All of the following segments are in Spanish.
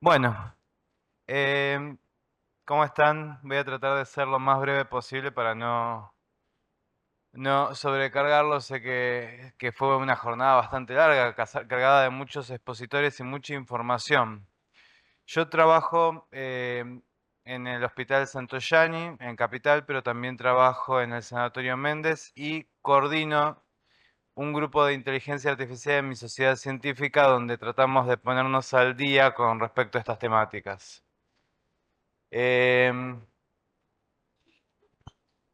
Bueno, em, ¿cómo están? Voy a tratar de ser lo más breve posible para no sobrecargarlo. Sé que fue una jornada bastante larga, cargada de muchos expositores y mucha información. Yo trabajo en el Hospital Santoyani, en Capital, pero también trabajo en el Sanatorio Méndez y coordino un grupo de inteligencia artificial en mi sociedad científica donde tratamos de ponernos al día con respecto a estas temáticas. Em,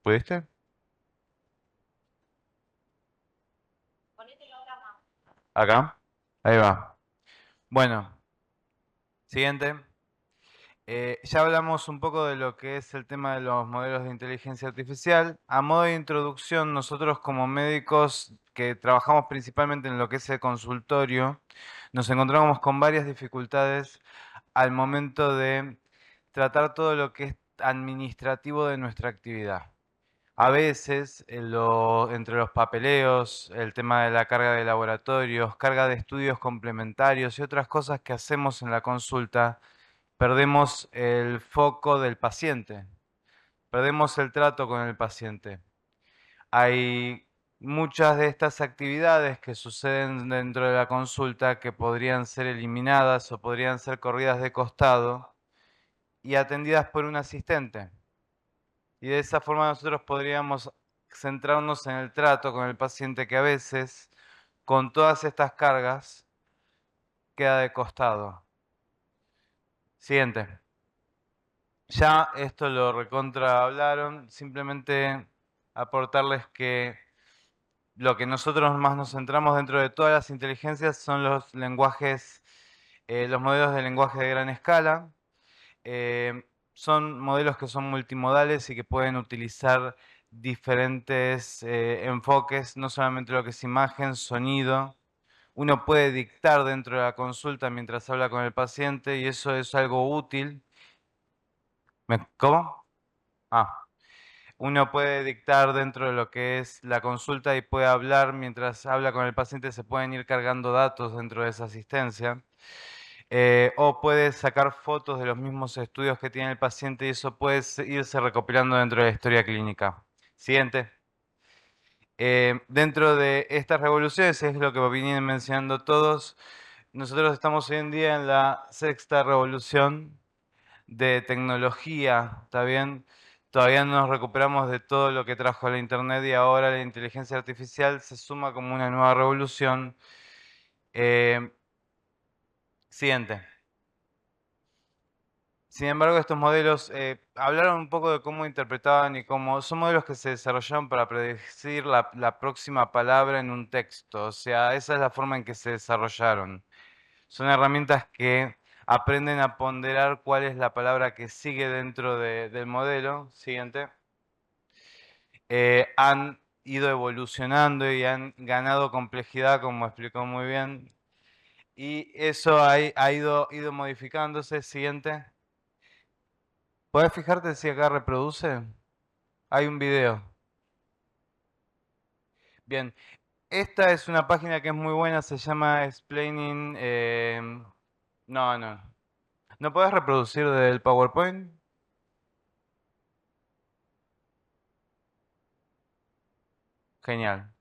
¿Pudiste? Acá. Ahí va. Bueno, siguiente. Ya hablamos un poco de lo que es el tema de los modelos de inteligencia artificial. A modo de introducción, nosotros como médicos que trabajamos principalmente en lo que es el consultorio, nos encontramos con varias dificultades al momento de tratar todo lo que es administrativo de nuestra actividad. A veces, entre los papeleos, el tema de la carga de laboratorios, carga de estudios complementarios y otras cosas que hacemos en la consulta, perdemos el foco del paciente, perdemos el trato con el paciente. Hay muchas de estas actividades que suceden dentro de la consulta que podrían ser eliminadas o podrían ser corridas de costado y atendidas por un asistente. Y de esa forma nosotros podríamos centrarnos en el trato con el paciente que a veces, con todas estas cargas, queda de costado. Siguiente. Ya esto lo recontra hablaron, simplemente aportarles que lo que nosotros más nos centramos dentro de todas las inteligencias son los lenguajes, los modelos de lenguaje de gran escala. Son modelos que son multimodales y que pueden utilizar diferentes enfoques, no solamente lo que es imagen, sonido. Uno puede dictar dentro de la consulta mientras habla con el paciente y eso es algo útil. ¿Cómo? Ah, uno puede dictar dentro de lo que es la consulta y puede hablar mientras habla con el paciente, se pueden ir cargando datos dentro de esa asistencia. O puedes sacar fotos de los mismos estudios que tiene el paciente y eso puede irse recopilando dentro de la historia clínica. Siguiente. Dentro de estas revoluciones, es lo que vienen mencionando todos, nosotros estamos hoy en día en la sexta revolución de tecnología, ¿está bien? Todavía no nos recuperamos de todo lo que trajo la Internet y ahora la inteligencia artificial se suma como una nueva revolución. Eh, Siguiente. Sin embargo, estos modelos hablaron un poco de cómo interpretaban y cómo son modelos que se desarrollaron para predecir la próxima palabra en un texto. O sea, esa es la forma en que se desarrollaron. Son herramientas que aprenden a ponderar cuál es la palabra que sigue dentro del modelo. Siguiente. Han ido evolucionando y han ganado complejidad, como explicó muy bien. Y eso ido modificándose. Siguiente. ¿Puedes fijarte si acá reproduce? Hay un video. Bien, esta es una página que es muy buena, se llama Explaining... no, no. ¿No puedes reproducir del PowerPoint? Genial.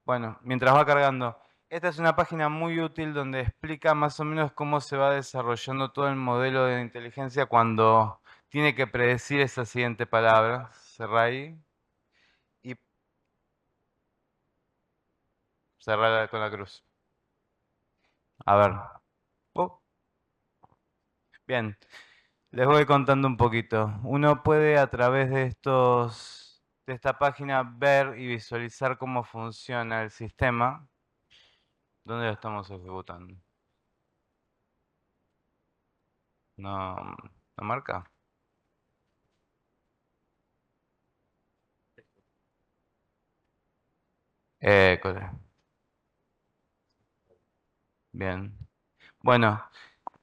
Bueno, mientras va cargando. Esta es una página muy útil donde explica más o menos cómo se va desarrollando todo el modelo de inteligencia cuando tiene que predecir esa siguiente palabra. Cerrá ahí y cerrá con la cruz. A ver. Oh, bien. Les voy contando un poquito. Uno puede a través de esta página ver y visualizar cómo funciona el sistema. ¿Dónde lo estamos ejecutando? No, no marca. École. Bien. Bueno,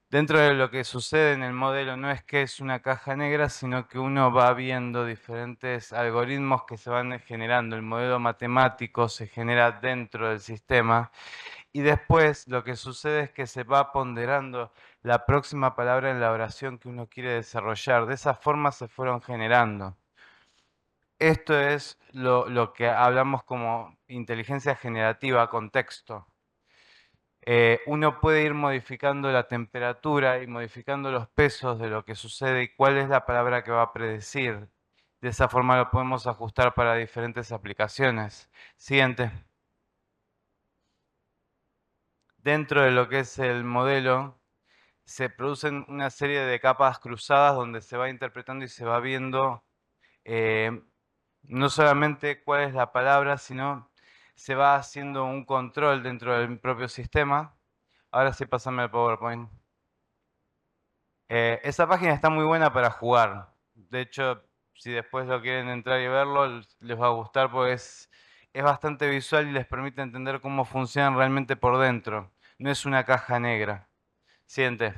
dentro de lo que sucede en el modelo no es que es una caja negra, sino que uno va viendo diferentes algoritmos que se van generando. El modelo matemático se genera dentro del sistema Y después lo que sucede es que se va ponderando la próxima palabra en la oración que uno quiere desarrollar. De esa forma se fueron generando. Esto es lo que hablamos como inteligencia generativa con texto. Uno puede ir modificando la temperatura y modificando los pesos de lo que sucede y cuál es la palabra que va a predecir. De esa forma lo podemos ajustar para diferentes aplicaciones. Siguiente. Dentro de lo que es el modelo, se producen una serie de capas cruzadas donde se va interpretando y se va viendo eh, no solamente cuál es la palabra, sino se va haciendo un control dentro del propio sistema. Ahora sí, pásame el PowerPoint. Esa página está muy buena para jugar. De hecho, si después lo quieren entrar y verlo, les va a gustar porque es bastante visual y les permite entender cómo funcionan realmente por dentro. No es una caja negra. Siente.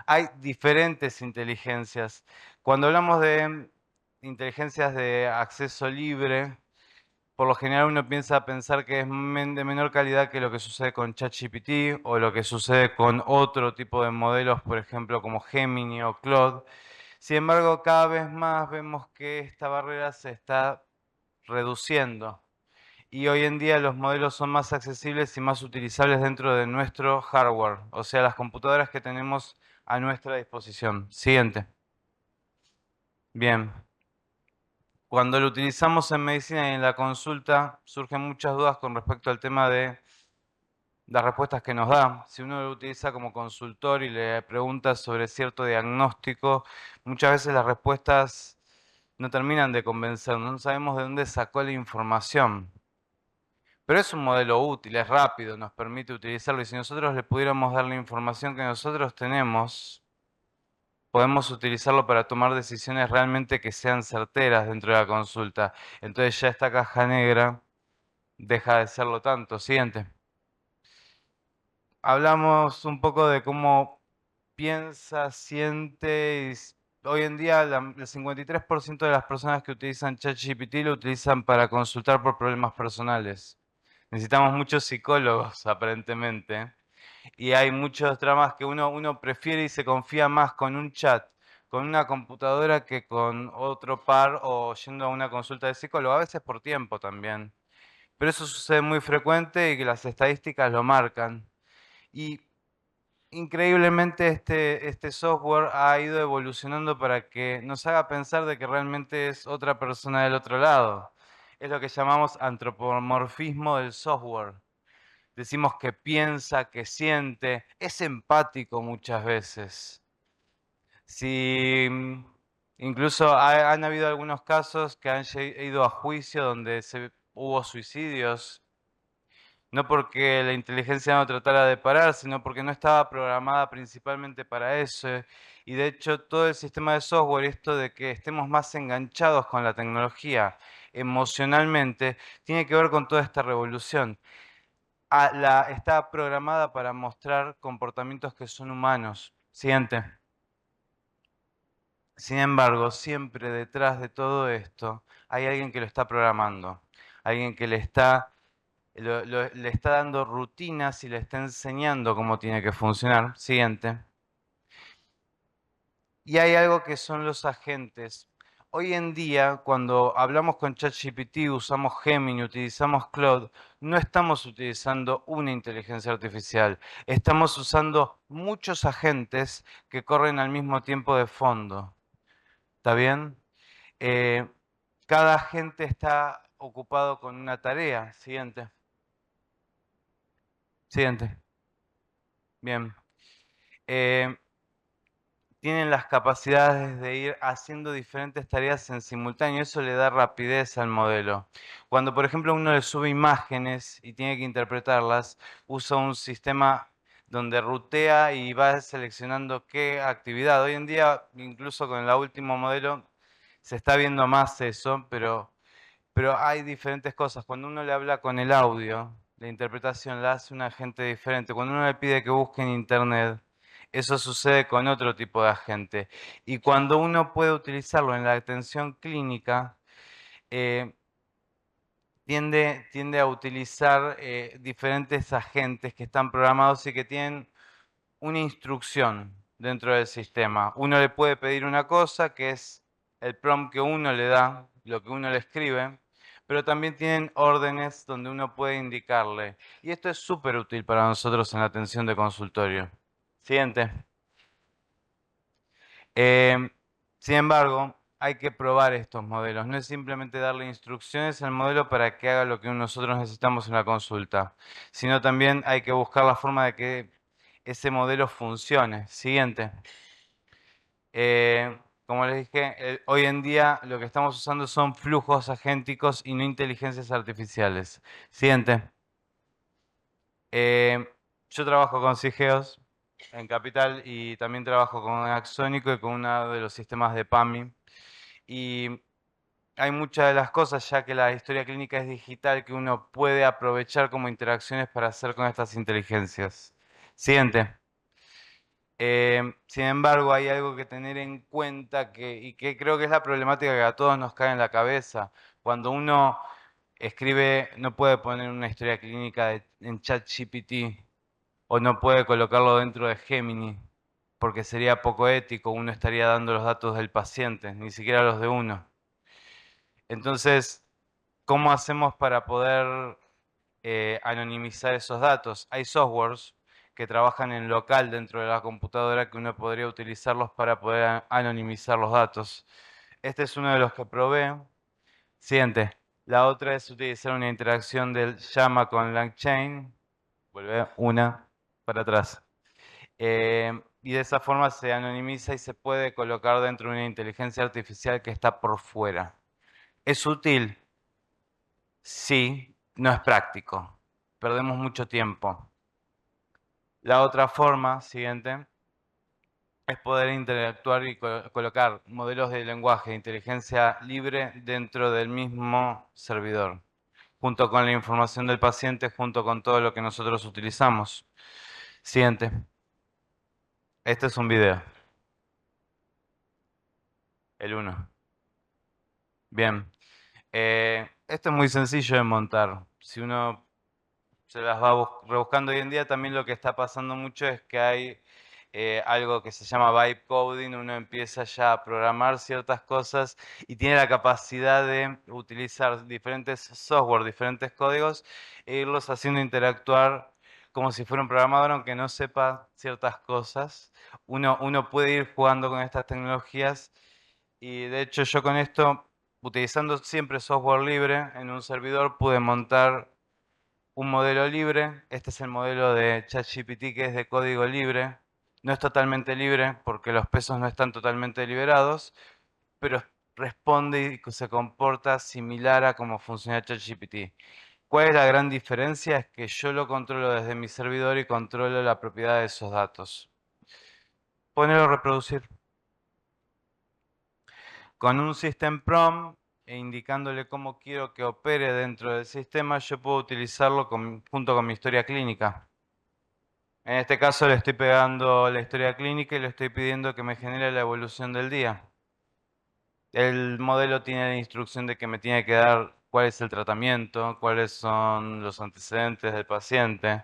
Hay diferentes inteligencias. Cuando hablamos de inteligencias de acceso libre, por lo general uno piensa a pensar que es de menor calidad que lo que sucede con ChatGPT o lo que sucede con otro tipo de modelos, por ejemplo, como Gemini o Claude. Sin embargo, cada vez más vemos que esta barrera se está reduciendo y hoy en día los modelos son más accesibles y más utilizables dentro de nuestro hardware, o sea, las computadoras que tenemos a nuestra disposición. Siguiente. Bien. Cuando lo utilizamos en medicina y en la consulta, surgen muchas dudas con respecto al tema de las respuestas que nos da. Si uno lo utiliza como consultor y le pregunta sobre cierto diagnóstico, muchas veces las respuestas no terminan de convencernos, no sabemos de dónde sacó la información. Pero es un modelo útil, es rápido, nos permite utilizarlo y si nosotros le pudiéramos dar la información que nosotros tenemos, podemos utilizarlo para tomar decisiones realmente que sean certeras dentro de la consulta. Entonces ya esta caja negra deja de serlo tanto. Siguiente. Hablamos un poco de cómo piensa, siente y hoy en día el 53% de las personas que utilizan ChatGPT lo utilizan para consultar por problemas personales. Necesitamos muchos psicólogos, aparentemente. Y hay muchos dramas que uno prefiere y se confía más con un chat, con una computadora que con otro par o yendo a una consulta de psicólogo, a veces por tiempo también. Pero eso sucede muy frecuente y que las estadísticas lo marcan. Y increíblemente este software ha ido evolucionando para que nos haga pensar de que realmente es otra persona del otro lado. Es lo que llamamos antropomorfismo del software. Decimos que piensa, que siente, es empático muchas veces. Si incluso han habido algunos casos que han ido a juicio donde hubo suicidios, no porque la inteligencia no tratara de parar, sino porque no estaba programada principalmente para eso. Y de hecho todo el sistema de software, esto de que estemos más enganchados con la tecnología emocionalmente, tiene que ver con toda esta revolución. Está programada para mostrar comportamientos que son humanos. Siguiente. Sin embargo, siempre detrás de todo esto hay alguien que lo está programando, alguien que le está dando rutinas y le está enseñando cómo tiene que funcionar. Siguiente. Y hay algo que son los agentes. Hoy en día, cuando hablamos con ChatGPT, usamos Gemini, utilizamos Claude, no estamos utilizando una inteligencia artificial, estamos usando muchos agentes que corren al mismo tiempo de fondo. ¿Está bien? Eh, cada agente está ocupado con una tarea. Siguiente. Siguiente. Bien. Eh, tienen las capacidades de ir haciendo diferentes tareas en simultáneo. Eso le da rapidez al modelo. Cuando, por ejemplo, uno le sube imágenes y tiene que interpretarlas, usa un sistema donde rutea y va seleccionando qué actividad. Hoy en día, incluso con el último modelo, se está viendo más eso, pero hay diferentes cosas. Cuando uno le habla con el audio, la interpretación la hace un agente diferente. Cuando uno le pide que busque en internet, eso sucede con otro tipo de agente. Y cuando uno puede utilizarlo en la atención clínica, eh, tiende a utilizar diferentes agentes que están programados y que tienen una instrucción dentro del sistema. Uno le puede pedir una cosa, que es el prompt que uno le da, lo que uno le escribe, pero también tienen órdenes donde uno puede indicarle. Y esto es súper útil para nosotros en la atención de consultorio. Siguiente. Em, Sin embargo, hay que probar estos modelos. No es simplemente darle instrucciones al modelo para que haga lo que nosotros necesitamos en la consulta, sino también hay que buscar la forma de que ese modelo funcione. Siguiente. Como les dije, hoy en día lo que estamos usando son flujos agénticos y no inteligencias artificiales. Siguiente. Eh, yo trabajo con Sigeos en Capital y también trabajo con Axónico y con uno de los sistemas de PAMI. Y hay muchas de las cosas, ya que la historia clínica es digital, que uno puede aprovechar como interacciones para hacer con estas inteligencias. Siguiente. Sin embargo, hay algo que tener en cuenta y que creo que es la problemática que a todos nos cae en la cabeza. Cuando uno escribe, no puede poner una historia clínica en ChatGPT o no puede colocarlo dentro de Gemini, porque sería poco ético, uno estaría dando los datos del paciente, ni siquiera los de uno. Entonces, ¿cómo hacemos para poder anonimizar esos datos? Hay softwares que trabajan en local dentro de la computadora que uno podría utilizarlos para poder anonimizar los datos. Este es uno de los que probé. Siguiente. La otra es utilizar una interacción del llama con LangChain. Vuelve una para atrás. Y de esa forma se anonimiza y se puede colocar dentro de una inteligencia artificial que está por fuera. ¿Es útil? Sí, no es práctico. Perdemos mucho tiempo. La otra forma, siguiente, es poder interactuar y colocar modelos de lenguaje de inteligencia libre dentro del mismo servidor, junto con la información del paciente, junto con todo lo que nosotros utilizamos. Siguiente. Este es un video, el uno. Bien. Esto es muy sencillo de montar. Si uno se las va rebuscando hoy en día, también lo que está pasando mucho es que hay algo que se llama vibe coding, uno empieza ya a programar ciertas cosas y tiene la capacidad de utilizar diferentes software, diferentes códigos e irlos haciendo interactuar como si fuera un programador, aunque no sepa ciertas cosas. Uno puede ir jugando con estas tecnologías y de hecho yo con esto, utilizando siempre software libre en un servidor, pude montar un modelo libre. Este es el modelo de ChatGPT que es de código libre. No es totalmente libre porque los pesos no están totalmente liberados, pero responde y se comporta similar a cómo funciona ChatGPT. ¿Cuál es la gran diferencia? Es que yo lo controlo desde mi servidor y controlo la propiedad de esos datos. Ponerlo a reproducir. Con un system prompt e indicándole cómo quiero que opere dentro del sistema, yo puedo utilizarlo junto con mi historia clínica. En este caso le estoy pegando la historia clínica y le estoy pidiendo que me genere la evolución del día. El modelo tiene la instrucción de que me tiene que dar cuál es el tratamiento, cuáles son los antecedentes del paciente.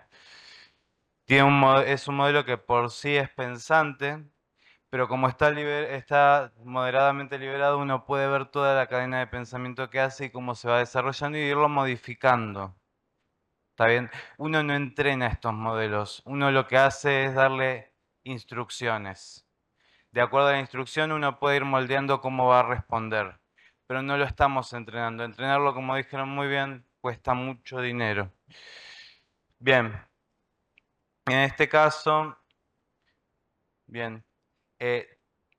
Es un modelo que por sí es pensante, pero como está moderadamente liberado, uno puede ver toda la cadena de pensamiento que hace y cómo se va desarrollando y irlo modificando. ¿Está bien? Uno no entrena estos modelos, uno lo que hace es darle instrucciones. De acuerdo a la instrucción, uno puede ir moldeando cómo va a responder, pero no lo estamos entrenando. Entrenarlo, como dijeron muy bien, cuesta mucho dinero. Bien, en este caso, bien, eh,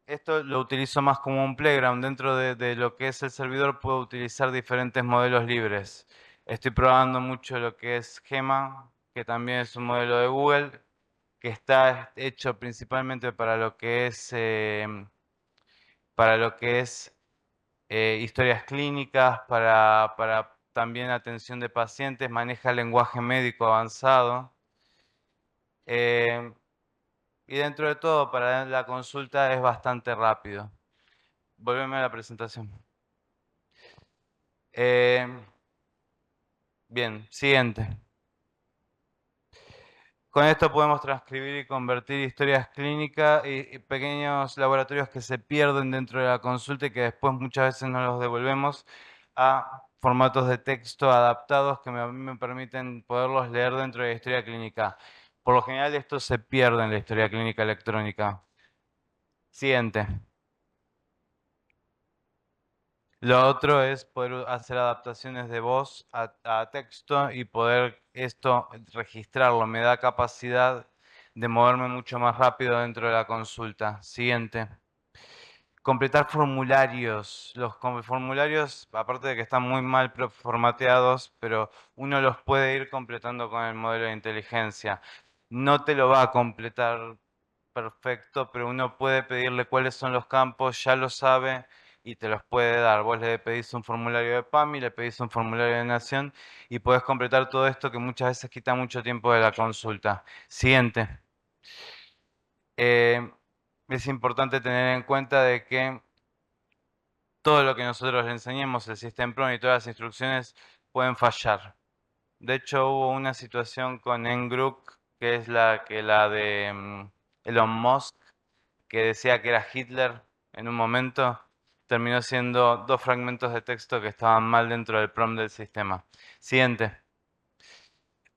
esto lo utilizo más como un playground. Dentro de lo que es el servidor puedo utilizar diferentes modelos libres. Estoy probando mucho lo que es Gema, que también es un modelo de Google, que está hecho principalmente para lo que es historias clínicas, para también atención de pacientes, maneja lenguaje médico avanzado. eh, y dentro de todo, para la consulta es bastante rápido. Volveme a la presentación. Eh, Bien, siguiente. Con esto podemos transcribir y convertir historias clínicas y pequeños laboratorios que se pierden dentro de la consulta y que después muchas veces no los devolvemos a formatos de texto adaptados que a mí me permiten poderlos leer dentro de la historia clínica. Por lo general esto se pierde en la historia clínica electrónica. Siguiente. Lo otro es poder hacer adaptaciones de voz a texto y poder esto registrarlo. Me da capacidad de moverme mucho más rápido dentro de la consulta. Siguiente. Completar formularios. Formularios, aparte de que están muy mal formateados, pero uno los puede ir completando con el modelo de inteligencia. No te lo va a completar perfecto, pero uno puede pedirle cuáles son los campos, ya lo sabe y te los puede dar. Vos le pedís un formulario de PAMI, le pedís un formulario de Nación y podés completar todo esto que muchas veces quita mucho tiempo de la consulta. Siguiente. Eh, es importante tener en cuenta de que todo lo que nosotros le enseñemos, el System Pro y todas las instrucciones pueden fallar. De hecho, hubo una situación con Ngrok, que es la de Elon Musk, que decía que era Hitler en un momento, terminó siendo dos fragmentos de texto que estaban mal dentro del prompt del sistema. Siguiente.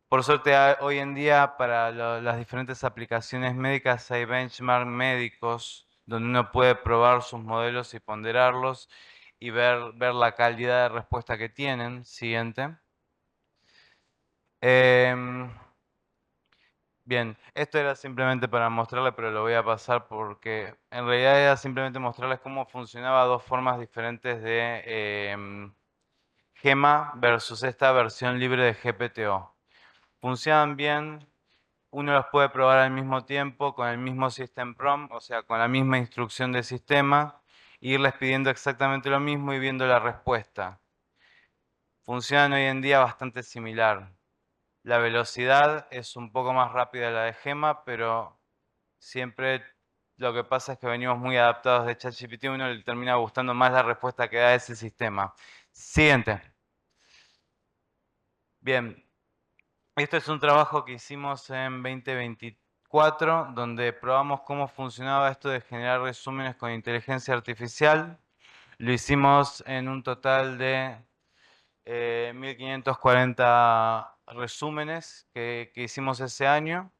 Por suerte, hoy en día para las diferentes aplicaciones médicas hay benchmark médicos donde uno puede probar sus modelos y ponderarlos y ver la calidad de respuesta que tienen. Siguiente. Em, Bien, esto era simplemente para mostrarles, pero lo voy a pasar porque en realidad era simplemente mostrarles cómo funcionaba dos formas diferentes de Gema versus esta versión libre de GPTO. Funcionan bien, uno los puede probar al mismo tiempo con el mismo System Prompt, o sea, con la misma instrucción de sistema, e irles pidiendo exactamente lo mismo y viendo la respuesta. Funcionan hoy en día bastante similar. La velocidad es un poco más rápida la de Gema, pero siempre lo que pasa es que venimos muy adaptados de ChatGPT, a uno le termina gustando más la respuesta que da ese sistema. Siguiente. Bien, esto es un trabajo que hicimos en 2024, donde probamos cómo funcionaba esto de generar resúmenes con inteligencia artificial. Lo hicimos en un total de 1540 resúmenes que hicimos ese año.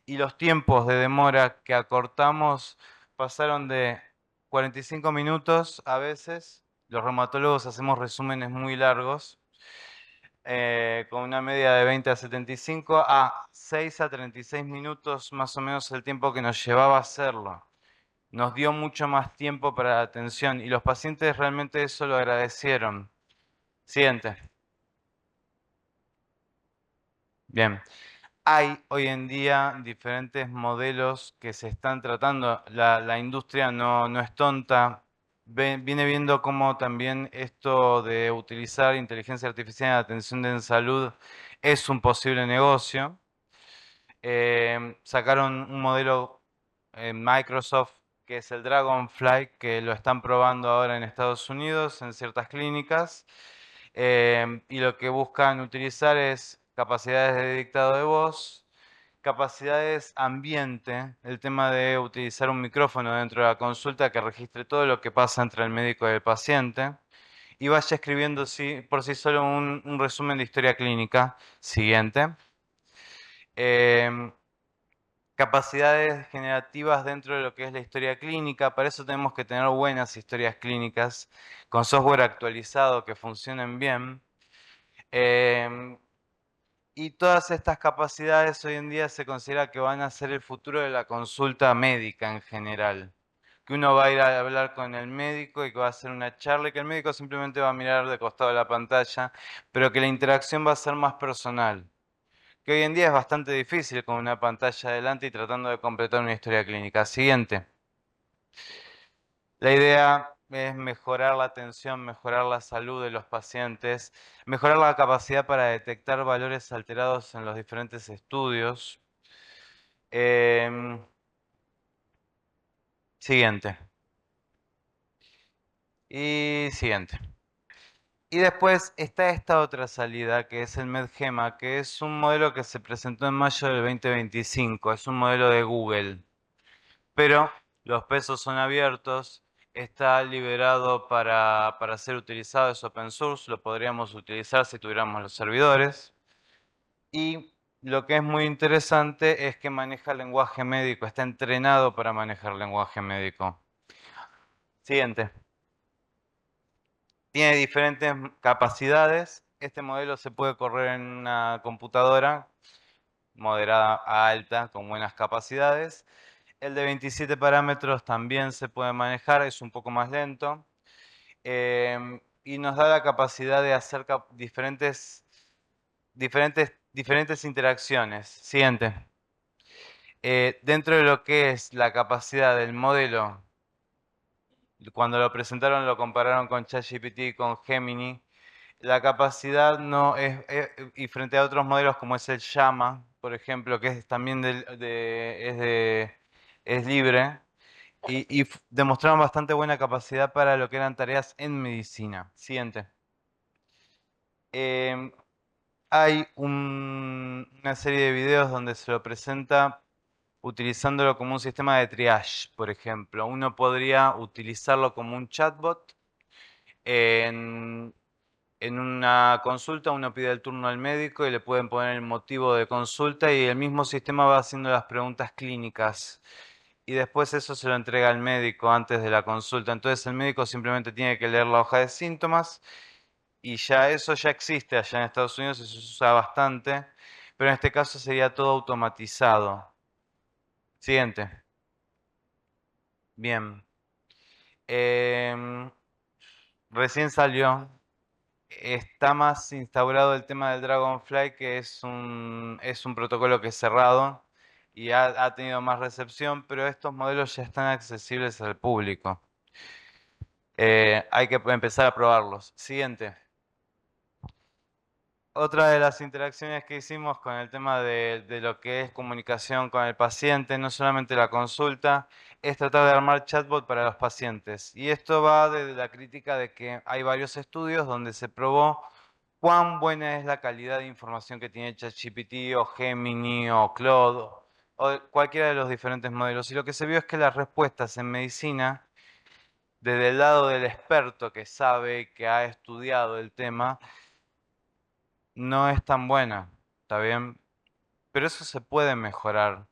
Y los tiempos de demora que acortamos pasaron de 45 minutos a veces. Los reumatólogos hacemos resúmenes muy largos, con una media de 20 a 75, a 6 a 36 minutos más o menos el tiempo que nos llevaba a hacerlo. Nos dio mucho más tiempo para la atención y los pacientes realmente eso lo agradecieron. Siguiente. Bien. Hay hoy en día diferentes modelos que se están tratando. La industria no es tonta. Viene viendo cómo también esto de utilizar inteligencia artificial en atención en salud es un posible negocio. Sacaron un modelo en Microsoft que es el Dragonfly, que lo están probando ahora en Estados Unidos en ciertas clínicas. Y lo que buscan utilizar es capacidades de dictado de voz, capacidades ambiente, el tema de utilizar un micrófono dentro de la consulta que registre todo lo que pasa entre el médico y el paciente y vaya escribiendo por sí solo un resumen de historia clínica. Siguiente. Em, Capacidades generativas dentro de lo que es la historia clínica. Para eso tenemos que tener buenas historias clínicas con software actualizado que funcionen bien. Em, Y todas estas capacidades hoy en día se considera que van a ser el futuro de la consulta médica en general. Que uno va a ir a hablar con el médico y que va a hacer una charla y que el médico simplemente va a mirar de costado de la pantalla, pero que la interacción va a ser más personal. Que hoy en día es bastante difícil con una pantalla adelante y tratando de completar una historia clínica. Siguiente. La idea es mejorar la atención, mejorar la salud de los pacientes, mejorar la capacidad para detectar valores alterados en los diferentes estudios. Em, Siguiente. Y siguiente. Y después está esta otra salida, que es el MedGema, que es un modelo que se presentó en mayo del 2025. Es un modelo de Google, pero los pesos son abiertos, está liberado para ser utilizado, es open source, lo podríamos utilizar si tuviéramos los servidores. Y lo que es muy interesante es que maneja lenguaje médico, está entrenado para manejar lenguaje médico. Siguiente. Tiene diferentes capacidades. Este modelo se puede correr en una computadora moderada a alta con buenas capacidades. El de 27 parámetros también se puede manejar, es un poco más lento. Y nos da la capacidad de hacer diferentes interacciones. Siguiente. Dentro de lo que es la capacidad del modelo, cuando lo presentaron lo compararon con ChatGPT y con Gemini. La capacidad no y frente a otros modelos como es el Llama, por ejemplo, que es también es libre, y demostraron bastante buena capacidad para lo que eran tareas en medicina. Siguiente. Em, Hay una serie de videos donde se lo presenta utilizándolo como un sistema de triage, por ejemplo. Uno podría utilizarlo como un chatbot. En, en una consulta uno pide el turno al médico y le pueden poner el motivo de consulta y el mismo sistema va haciendo las preguntas clínicas. Y después eso se lo entrega al médico antes de la consulta. Entonces el médico simplemente tiene que leer la hoja de síntomas y ya eso ya existe allá en Estados Unidos, eso se usa bastante, pero en este caso sería todo automatizado. Siguiente. Bien. Em, Recién salió. Está más instaurado el tema del Dragonfly, que es un protocolo que es cerrado y ha tenido más recepción, pero estos modelos ya están accesibles al público. Hay que empezar a probarlos. Siguiente. Otra de las interacciones que hicimos con el tema de lo que es comunicación con el paciente, no solamente la consulta, es tratar de armar chatbot para los pacientes. Y esto va de la crítica de que hay varios estudios donde se probó cuán buena es la calidad de información que tiene ChatGPT o Gemini o Claude o cualquiera de los diferentes modelos. Y lo que se vio es que las respuestas en medicina, desde el lado del experto que sabe, que ha estudiado el tema, no es tan buena. ¿Está bien? Pero eso se puede mejorar.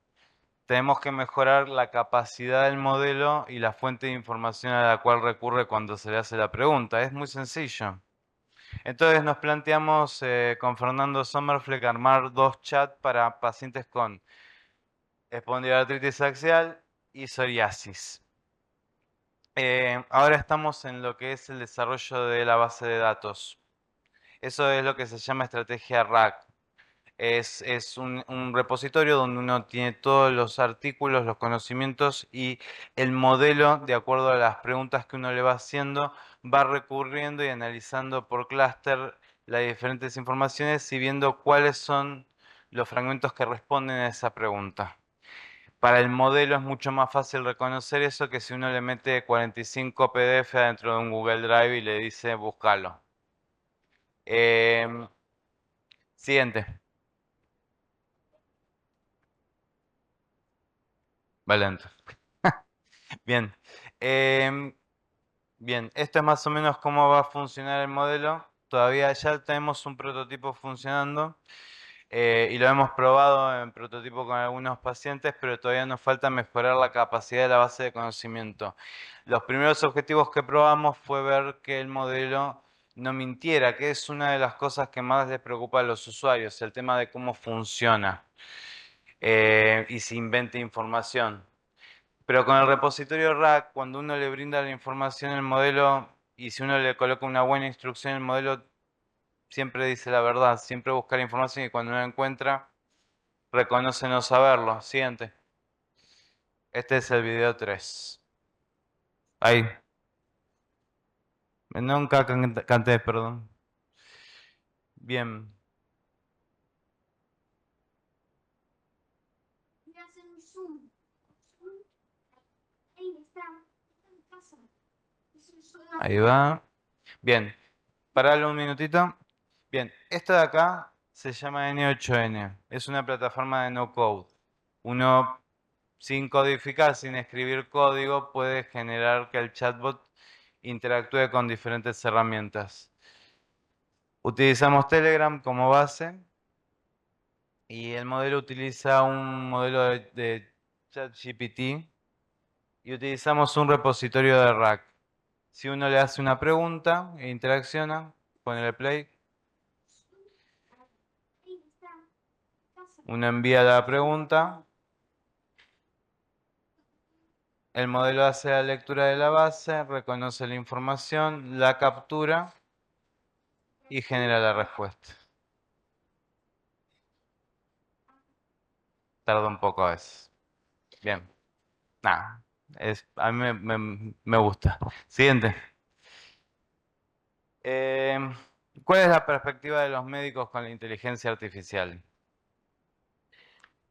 Tenemos que mejorar la capacidad del modelo y la fuente de información a la cual recurre cuando se le hace la pregunta. Es muy sencillo. Entonces nos planteamos con Fernando Sommerfleck armar dos chats para pacientes con espondiloartritis axial y psoriasis. Ahora estamos en lo que es el desarrollo de la base de datos. Eso es lo que se llama estrategia RAC. Es un repositorio donde uno tiene todos los artículos, los conocimientos y el modelo, de acuerdo a las preguntas que uno le va haciendo, va recurriendo y analizando por clúster las diferentes informaciones y viendo cuáles son los fragmentos que responden a esa pregunta. Para el modelo es mucho más fácil reconocer eso que si uno le mete 45 PDF dentro de un Google Drive y le dice búscalo. Em, Siguiente. Valente. Bien. Em, Bien, esto es más o menos cómo va a funcionar el modelo. Todavía ya tenemos un prototipo funcionando y lo hemos probado en prototipo con algunos pacientes, pero todavía nos falta mejorar la capacidad de la base de conocimiento. Los primeros objetivos que probamos fue ver que el modelo no mintiera, que es una de las cosas que más les preocupa a los usuarios, el tema de cómo funciona y si inventa información. Pero con el repositorio RAC, cuando uno le brinda la información al modelo y si uno le coloca una buena instrucción, el modelo siempre dice la verdad, siempre busca la información y cuando uno la encuentra, reconoce no saberlo. Siguiente. Este es el video 3. Ahí. Nunca canté, perdón. Bien. Ahí va. Bien. Paralo un minutito. Bien, esto de acá se llama N8N. Es una plataforma de no code. Uno, sin codificar, sin escribir código, puede generar que el chatbot interactúe con diferentes herramientas. Utilizamos Telegram como base y el modelo utiliza un modelo de ChatGPT y utilizamos un repositorio de RAC. Si uno le hace una pregunta e interacciona, pone el play, uno envía la pregunta, el modelo hace la lectura de la base, reconoce la información, la captura y genera la respuesta. Tarda un poco a veces. Bien, nada, a mí me gusta. Siguiente. Em, ¿Cuál es la perspectiva de los médicos con la inteligencia artificial?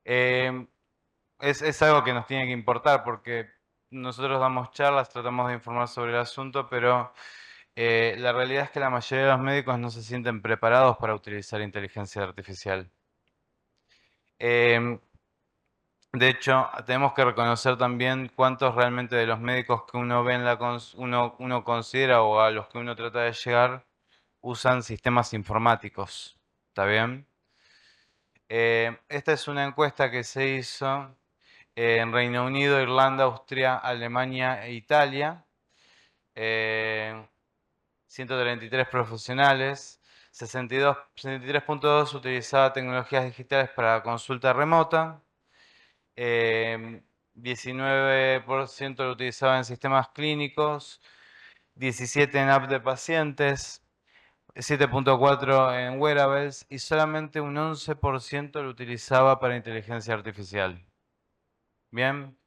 Em, es algo que nos tiene que importar porque nosotros damos charlas, tratamos de informar sobre el asunto, pero la realidad es que la mayoría de los médicos no se sienten preparados para utilizar inteligencia artificial. Em, de hecho, tenemos que reconocer también cuántos realmente de los médicos que uno ve en uno considera o a los que uno trata de llegar usan sistemas informáticos. ¿Está bien? Esta es una encuesta que se hizo en Reino Unido, Irlanda, Austria, Alemania e Italia. 133 profesionales. 63.2 utilizaba tecnologías digitales para consulta remota. 19% lo utilizaba en sistemas clínicos. 17 en app de pacientes. 7.4 en wearables y solamente un 11% lo utilizaba para inteligencia artificial. Bien,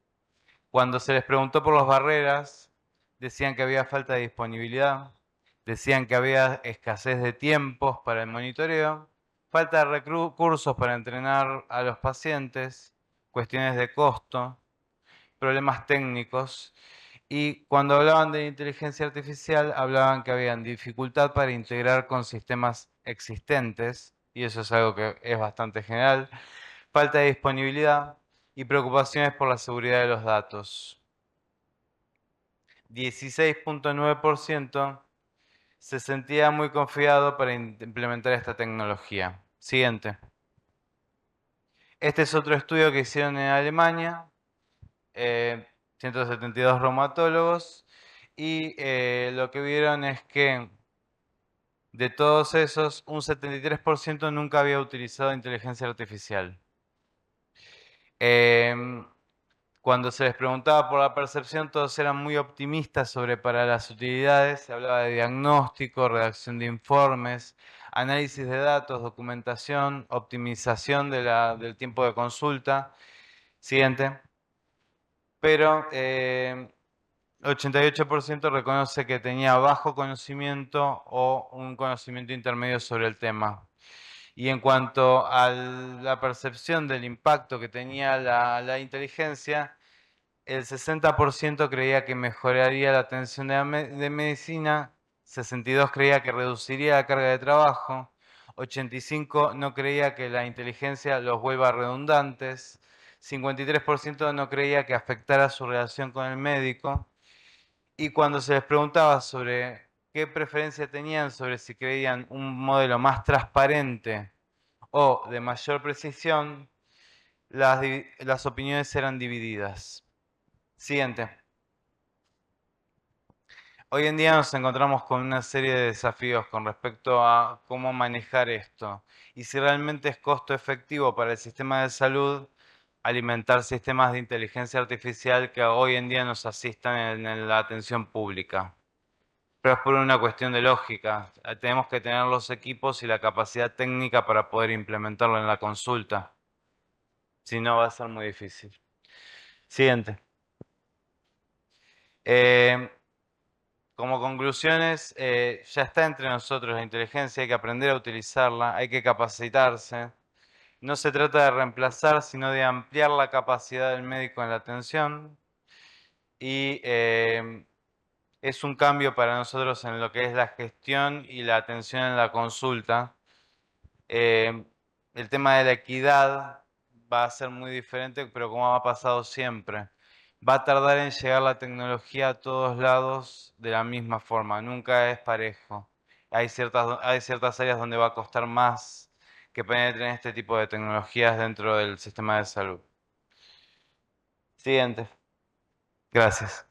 cuando se les preguntó por las barreras, decían que había falta de disponibilidad, decían que había escasez de tiempos para el monitoreo, falta de recursos para entrenar a los pacientes, cuestiones de costo, problemas técnicos. Y cuando hablaban de inteligencia artificial, hablaban que habían dificultad para integrar con sistemas existentes, y eso es algo que es bastante general, falta de disponibilidad y preocupaciones por la seguridad de los datos. 16.9% se sentía muy confiado para implementar esta tecnología. Siguiente. Este es otro estudio que hicieron en Alemania, 172 reumatólogos, y lo que vieron es que de todos esos, un 73% nunca había utilizado inteligencia artificial. Em, Cuando se les preguntaba por la percepción, todos eran muy optimistas sobre para las utilidades. Se hablaba de diagnóstico, redacción de informes, análisis de datos, documentación, optimización del tiempo de consulta. Siguiente. Pero 88% reconoce que tenía bajo conocimiento o un conocimiento intermedio sobre el tema. Y en cuanto a la percepción del impacto que tenía la inteligencia, el 60% creía que mejoraría la atención de medicina, 62% creía que reduciría la carga de trabajo, 85% no creía que la inteligencia los vuelva redundantes, 53% no creía que afectara su relación con el médico, y cuando se les preguntaba sobre qué preferencia tenían sobre si creían un modelo más transparente o de mayor precisión, las opiniones eran divididas. Siguiente. Hoy en día nos encontramos con una serie de desafíos con respecto a cómo manejar esto y si realmente es costo efectivo para el sistema de salud alimentar sistemas de inteligencia artificial que hoy en día nos asistan en la atención pública. Pero es por una cuestión de lógica. Tenemos que tener los equipos y la capacidad técnica para poder implementarlo en la consulta. Si no, va a ser muy difícil. Siguiente. Eh, Como conclusiones, ya está entre nosotros la inteligencia, hay que aprender a utilizarla, hay que capacitarse. No se trata de reemplazar, sino de ampliar la capacidad del médico en la atención. Y es un cambio para nosotros en lo que es la gestión y la atención en la consulta. Eh, el tema de la equidad va a ser muy diferente, pero como ha pasado siempre, va a tardar en llegar la tecnología a todos lados de la misma forma, nunca es parejo. Hay ciertas áreas donde va a costar más que penetren este tipo de tecnologías dentro del sistema de salud. Siguiente. Gracias.